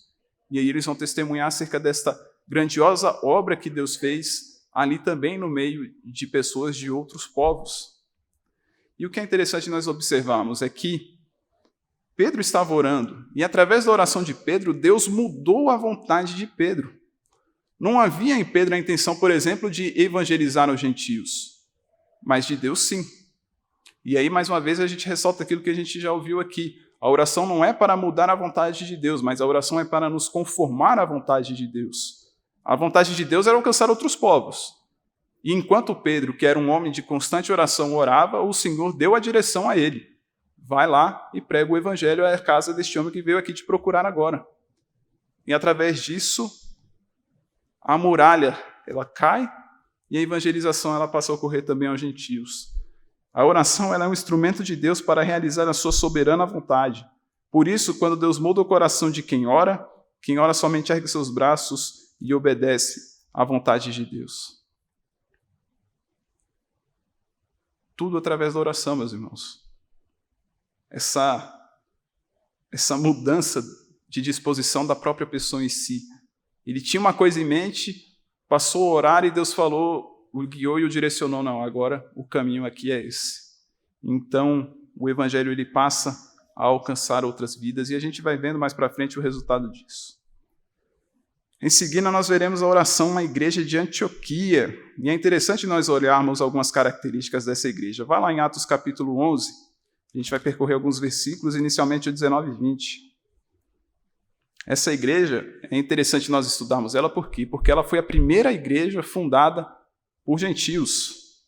E aí eles vão testemunhar acerca desta grandiosa obra que Deus fez ali também no meio de pessoas de outros povos. E o que é interessante nós observarmos é que Pedro estava orando, e através da oração de Pedro, Deus mudou a vontade de Pedro. Não havia em Pedro a intenção, por exemplo, de evangelizar os gentios, mas de Deus sim. E aí, mais uma vez, a gente ressalta aquilo que a gente já ouviu aqui. A oração não é para mudar a vontade de Deus, mas a oração é para nos conformar à vontade de Deus. A vontade de Deus era alcançar outros povos. E enquanto Pedro, que era um homem de constante oração, orava, o Senhor deu a direção a ele. Vai lá e prega o evangelho à casa deste homem que veio aqui te procurar agora. E através disso, a muralha ela cai e a evangelização ela passa a ocorrer também aos gentios. A oração ela é um instrumento de Deus para realizar a sua soberana vontade. Por isso, quando Deus muda o coração de quem ora somente ergue seus braços e obedece à vontade de Deus. Tudo através da oração, meus irmãos. Essa mudança de disposição da própria pessoa em si. Ele tinha uma coisa em mente, passou a orar e Deus falou, o guiou e o direcionou. Não, agora o caminho aqui é esse. Então, o evangelho ele passa a alcançar outras vidas e a gente vai vendo mais para frente o resultado disso. Em seguida, nós veremos a oração na igreja de Antioquia. E é interessante nós olharmos algumas características dessa igreja. Vá lá em Atos capítulo 11, a gente vai percorrer alguns versículos, inicialmente o 19 e 20. Essa igreja, é interessante nós estudarmos ela, por quê? Porque ela foi a primeira igreja fundada por gentios.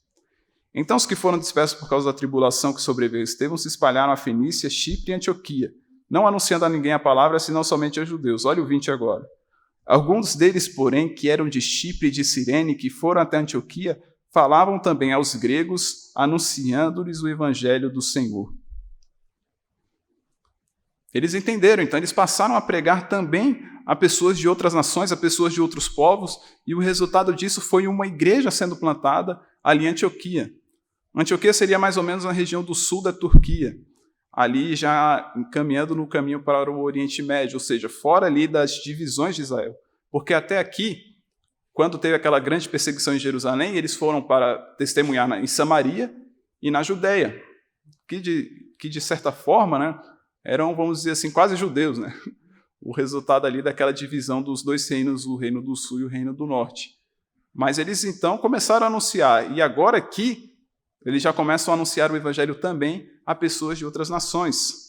Então, os que foram dispersos por causa da tribulação que sobreveio a Estevão se espalharam a Fenícia, Chipre e Antioquia, não anunciando a ninguém a palavra, senão somente aos judeus. Olha o 20 agora. Alguns deles, porém, que eram de Chipre e de Cirene, que foram até Antioquia, falavam também aos gregos, anunciando-lhes o evangelho do Senhor. Eles entenderam, então eles passaram a pregar também a pessoas de outras nações, a pessoas de outros povos, e o resultado disso foi uma igreja sendo plantada ali em Antioquia. Antioquia seria mais ou menos na região do sul da Turquia, ali já caminhando no caminho para o Oriente Médio, ou seja, fora ali das divisões de Israel. Porque até aqui, quando teve aquela grande perseguição em Jerusalém, eles foram para testemunhar em Samaria e na Judéia, que de certa forma, né, eram, vamos dizer assim, quase judeus, né? O resultado ali daquela divisão dos dois reinos, o reino do sul e o reino do norte. Mas eles então começaram a anunciar, e agora aqui, eles já começam a anunciar o evangelho também a pessoas de outras nações.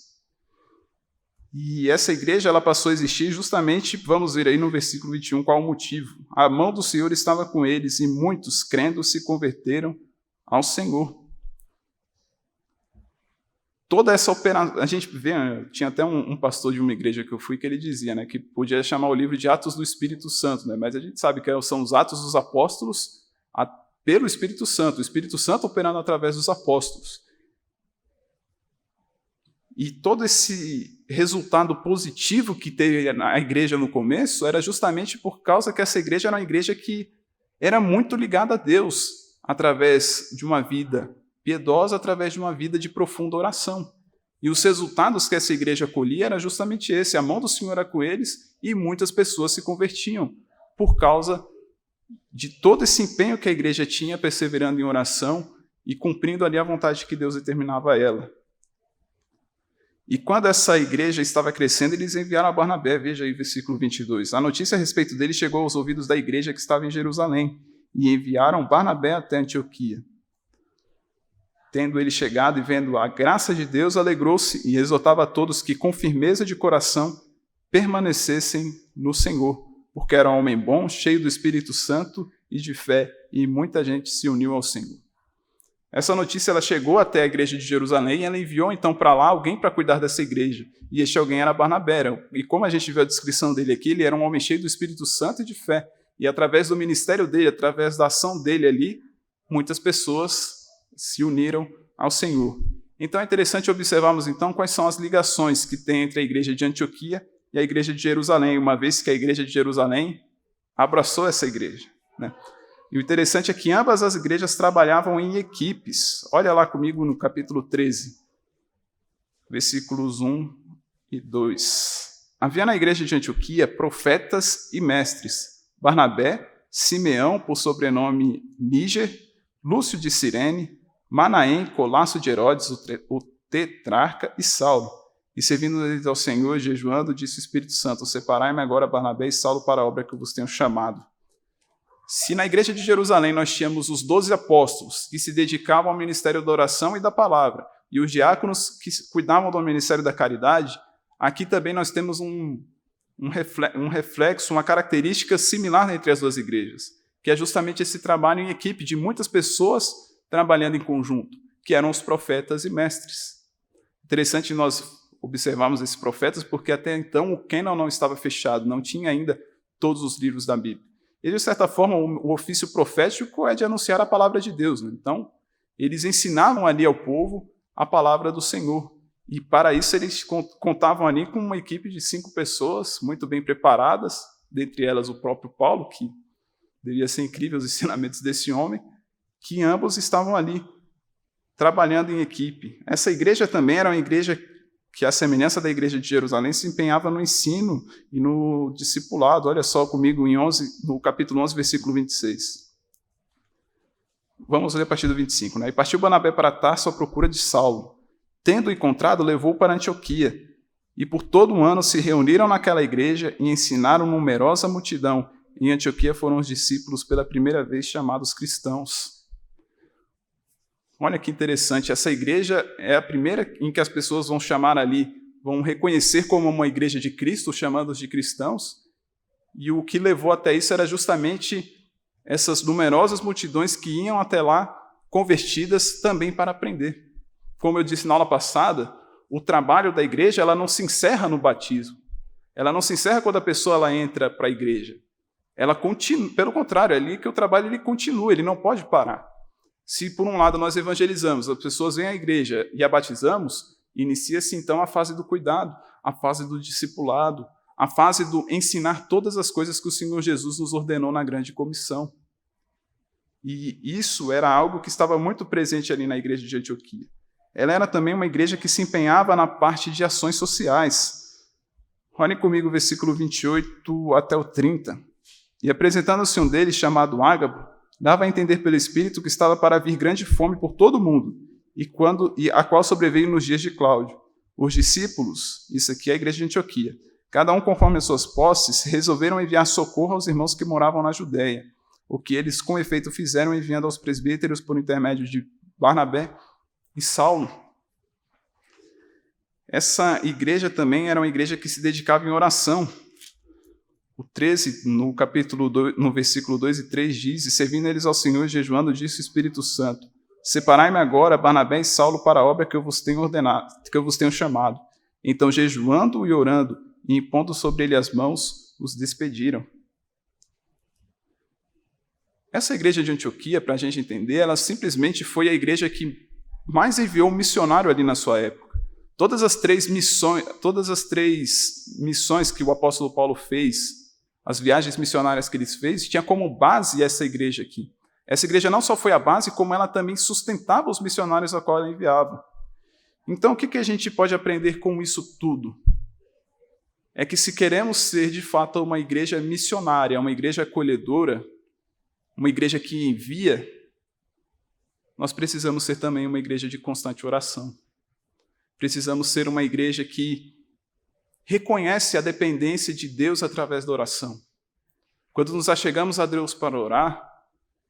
E essa igreja ela passou a existir justamente, vamos ver aí no versículo 21, qual o motivo. A mão do Senhor estava com eles, e muitos, crendo, se converteram ao Senhor. Toda essa operação, a gente vê, tinha até um pastor de uma igreja que eu fui que ele dizia, né, que podia chamar o livro de Atos do Espírito Santo, né, mas a gente sabe que são os Atos dos Apóstolos pelo Espírito Santo, o Espírito Santo operando através dos apóstolos. E todo esse resultado positivo que teve a igreja no começo era justamente por causa que essa igreja era uma igreja que era muito ligada a Deus, através de uma vida piedosa, através de uma vida de profunda oração. E os resultados que essa igreja colhia era justamente esse, a mão do Senhor era com eles e muitas pessoas se convertiam por causa de todo esse empenho que a igreja tinha, perseverando em oração e cumprindo ali a vontade que Deus determinava a ela. E quando essa igreja estava crescendo, eles enviaram a Barnabé, veja aí versículo 22. A notícia a respeito dele chegou aos ouvidos da igreja que estava em Jerusalém, e enviaram Barnabé até Antioquia. Tendo ele chegado e vendo a graça de Deus, alegrou-se e exortava a todos que, com firmeza de coração, permanecessem no Senhor, porque era um homem bom, cheio do Espírito Santo e de fé, e muita gente se uniu ao Senhor. Essa notícia ela chegou até a igreja de Jerusalém e ela enviou então para lá alguém para cuidar dessa igreja. E este alguém era Barnabé. E como a gente viu a descrição dele aqui, ele era um homem cheio do Espírito Santo e de fé. E através do ministério dele, através da ação dele ali, muitas pessoas se uniram ao Senhor. Então é interessante observarmos então quais são as ligações que tem entre a igreja de Antioquia e a igreja de Jerusalém, uma vez que a igreja de Jerusalém abraçou essa igreja, né? E o interessante é que ambas as igrejas trabalhavam em equipes. Olha lá comigo no capítulo 13, versículos 1 e 2. Havia na igreja de Antioquia profetas e mestres: Barnabé, Simeão, por sobrenome Níger, Lúcio de Cirene, Manaém, Colasso de Herodes, o tetrarca, e Saulo. E servindo eles ao Senhor, jejuando, disse o Espírito Santo: separai-me agora Barnabé e Saulo para a obra que eu vos tenho chamado. Se na igreja de Jerusalém nós tínhamos os 12 apóstolos, que se dedicavam ao ministério da oração e da palavra, e os diáconos que cuidavam do ministério da caridade, aqui também nós temos um reflexo, uma característica similar entre as duas igrejas, que é justamente esse trabalho em equipe de muitas pessoas trabalhando em conjunto, que eram os profetas e mestres. Interessante nós observarmos esses profetas, porque até então o cânon não estava fechado, não tinha ainda todos os livros da Bíblia. E, de certa forma, o ofício profético é de anunciar a palavra de Deus, né? Então, eles ensinavam ali ao povo a palavra do Senhor. E, para isso, eles contavam ali com uma equipe de 5 pessoas, muito bem preparadas, dentre elas o próprio Paulo, que devia ser incrível os ensinamentos desse homem, que ambos estavam ali, trabalhando em equipe. Essa igreja também era uma igreja que, à semelhança da igreja de Jerusalém, se empenhava no ensino e no discipulado. Olha só comigo no capítulo 11, versículo 26. Vamos ler a partir do 25. Né? E partiu Barnabé para Tarso à procura de Saulo. Tendo encontrado, levou-o para Antioquia. E por todo um ano se reuniram naquela igreja e ensinaram numerosa multidão. Em Antioquia foram os discípulos pela primeira vez chamados cristãos. Olha que interessante, essa igreja é a primeira em que as pessoas vão chamar ali, vão reconhecer como uma igreja de Cristo, chamando-os de cristãos, e o que levou até isso era justamente essas numerosas multidões que iam até lá, convertidas também para aprender. Como eu disse na aula passada, o trabalho da igreja ela não se encerra no batismo, ela não se encerra quando a pessoa ela entra para a igreja, ela continua, pelo contrário, é ali que o trabalho ele continua, ele não pode parar. Se, por um lado, nós evangelizamos, as pessoas vêm à igreja e a batizamos, inicia-se, então, a fase do cuidado, a fase do discipulado, a fase do ensinar todas as coisas que o Senhor Jesus nos ordenou na grande comissão. E isso era algo que estava muito presente ali na igreja de Antioquia. Ela era também uma igreja que se empenhava na parte de ações sociais. Olhem comigo o versículo 28 até o 30. E apresentando-se um deles, chamado Ágabo, dava a entender pelo Espírito que estava para vir grande fome por todo o mundo, e a qual sobreveio nos dias de Cláudio. Os discípulos, isso aqui é a igreja de Antioquia, cada um conforme as suas posses, resolveram enviar socorro aos irmãos que moravam na Judéia, o que eles com efeito fizeram enviando aos presbíteros por intermédio de Barnabé e Saulo. Essa igreja também era uma igreja que se dedicava em oração. O 13, no capítulo 2, no versículo 2 e 3, diz: E servindo eles ao Senhor, jejuando, disse o Espírito Santo: Separai-me agora, Barnabé e Saulo, para a obra que eu vos tenho ordenado, que eu vos tenho chamado. Então, jejuando e orando, e impondo sobre ele as mãos, os despediram. Essa igreja de Antioquia, para a gente entender, ela simplesmente foi a igreja que mais enviou um missionário ali na sua época. Todas as três missões que o apóstolo Paulo fez, as viagens missionárias que ele fez, tinha como base essa igreja aqui. Essa igreja não só foi a base, como ela também sustentava os missionários a qual ela enviava. Então, o que a gente pode aprender com isso tudo? É que se queremos ser, de fato, uma igreja missionária, uma igreja acolhedora, uma igreja que envia, nós precisamos ser também uma igreja de constante oração. Precisamos ser uma igreja que reconhece a dependência de Deus através da oração. Quando nos achegamos a Deus para orar,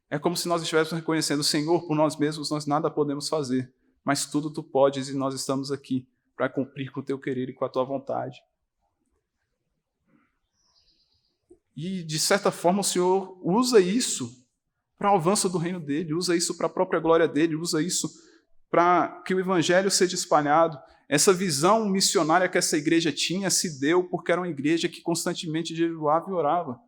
é como se nós estivéssemos reconhecendo: Senhor, por nós mesmos nós nada podemos fazer, mas tudo Tu podes e nós estamos aqui para cumprir com o Teu querer e com a Tua vontade. E, de certa forma, o Senhor usa isso para o avanço do reino dEle, usa isso para a própria glória dEle, usa isso para que o Evangelho seja espalhado. Essa visão missionária que essa igreja tinha se deu porque era uma igreja que constantemente jejuava e orava.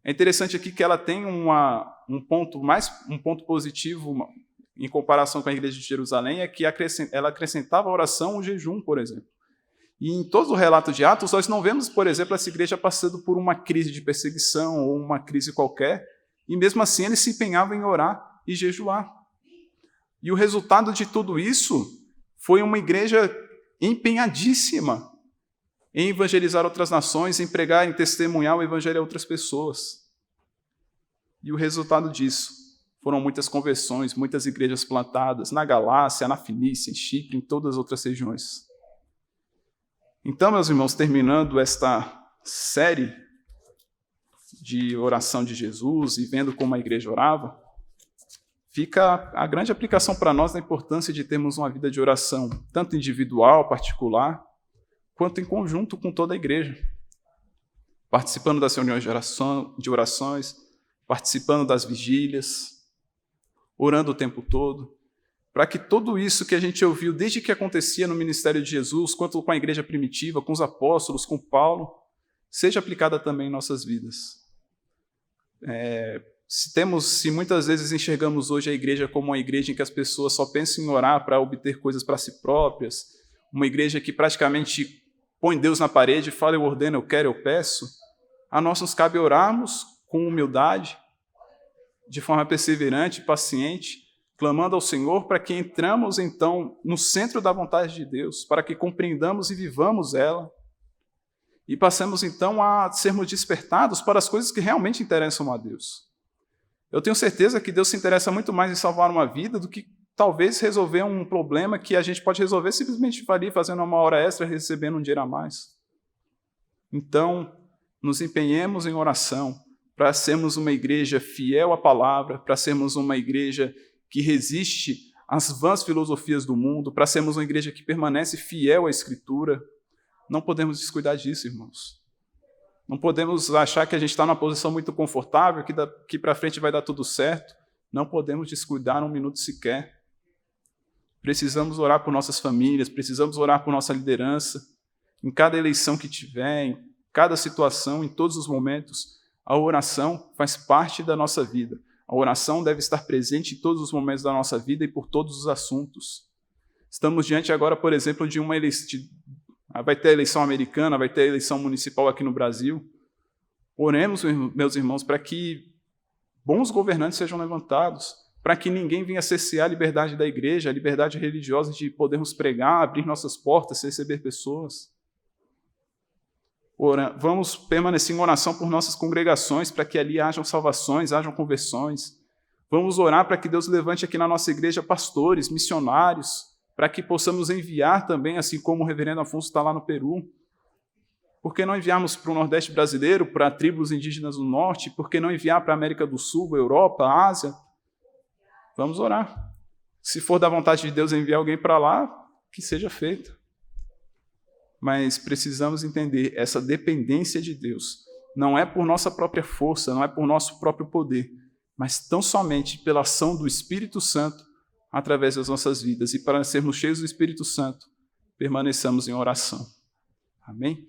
É interessante aqui que ela tem um ponto positivo em comparação com a igreja de Jerusalém, é que ela acrescentava a oração, o jejum, por exemplo. E em todo o relato de Atos, nós não vemos, por exemplo, essa igreja passando por uma crise de perseguição ou uma crise qualquer, e mesmo assim eles se empenhavam em orar e jejuar. E o resultado de tudo isso foi uma igreja empenhadíssima em evangelizar outras nações, em pregar, em testemunhar o evangelho a outras pessoas. E o resultado disso foram muitas conversões, muitas igrejas plantadas na Galácia, na Fenícia, em Chipre, em todas as outras regiões. Então, meus irmãos, terminando esta série de oração de Jesus e vendo como a igreja orava, fica a grande aplicação para nós da importância de termos uma vida de oração, tanto individual, particular, quanto em conjunto com toda a igreja. Participando das reuniões de orações, participando das vigílias, orando o tempo todo, para que tudo isso que a gente ouviu desde que acontecia no ministério de Jesus, quanto com a igreja primitiva, com os apóstolos, com Paulo, seja aplicada também em nossas vidas. Se muitas vezes enxergamos hoje a igreja como uma igreja em que as pessoas só pensam em orar para obter coisas para si próprias, uma igreja que praticamente põe Deus na parede e fala, eu ordeno, eu quero, eu peço, a nós nos cabe orarmos com humildade, de forma perseverante, paciente, clamando ao Senhor para que entramos, então, no centro da vontade de Deus, para que compreendamos e vivamos ela, e passemos, então, a sermos despertados para as coisas que realmente interessam a Deus. Eu tenho certeza que Deus se interessa muito mais em salvar uma vida do que talvez resolver um problema que a gente pode resolver simplesmente ali, fazendo uma hora extra, recebendo um dinheiro a mais. Então, nos empenhemos em oração para sermos uma igreja fiel à palavra, para sermos uma igreja que resiste às vãs filosofias do mundo, para sermos uma igreja que permanece fiel à Escritura. Não podemos descuidar disso, irmãos. Não podemos achar que a gente está numa posição muito confortável, que daqui para frente vai dar tudo certo. Não podemos descuidar um minuto sequer. Precisamos orar por nossas famílias, precisamos orar por nossa liderança. Em cada eleição que tiver, em cada situação, em todos os momentos, a oração faz parte da nossa vida. A oração deve estar presente em todos os momentos da nossa vida e por todos os assuntos. Estamos diante agora, por exemplo, de uma eleição. Vai ter a eleição americana, vai ter a eleição municipal aqui no Brasil. Oremos, meus irmãos, para que bons governantes sejam levantados, para que ninguém venha cercear a liberdade da igreja, a liberdade religiosa de podermos pregar, abrir nossas portas, receber pessoas. Vamos permanecer em oração por nossas congregações, para que ali hajam salvações, hajam conversões. Vamos orar para que Deus levante aqui na nossa igreja pastores, missionários, para que possamos enviar também, assim como o reverendo Afonso está lá no Peru. Por que não enviarmos para o Nordeste brasileiro, para tribos indígenas do Norte? Por que não enviar para a América do Sul, Europa, Ásia? Vamos orar. Se for da vontade de Deus enviar alguém para lá, que seja feito. Mas precisamos entender essa dependência de Deus. Não é por nossa própria força, não é por nosso próprio poder, mas tão somente pela ação do Espírito Santo através das nossas vidas. E para sermos cheios do Espírito Santo, permaneçamos em oração. Amém?